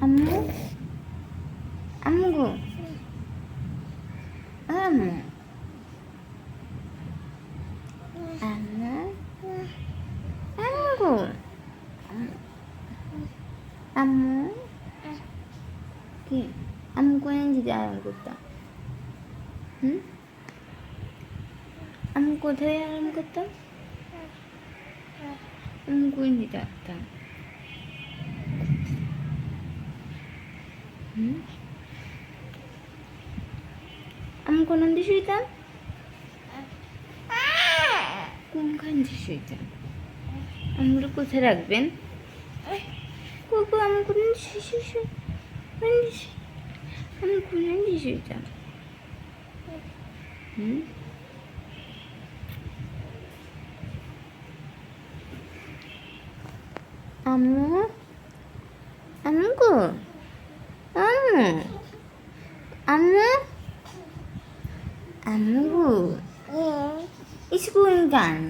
আম্মু আম্মু গো আম্মু আম্মু আম্মু গো আম্মু কি আম্মু কোন দিকে আরাম করতাম আম্মু কোথায় আরাম করতাম আম্মু কোন দিকে আসতাম আমি কোন দিয়ে শুইতাম কোনখান দিয়ে শুইতাম আমরা কোথায় রাখবেন কোকো আমি কোন আমি কোন দিয়ে শুইতাম আম্মু আম্মু গো আম্মু আম্মু আম্মু গো স্কুল গান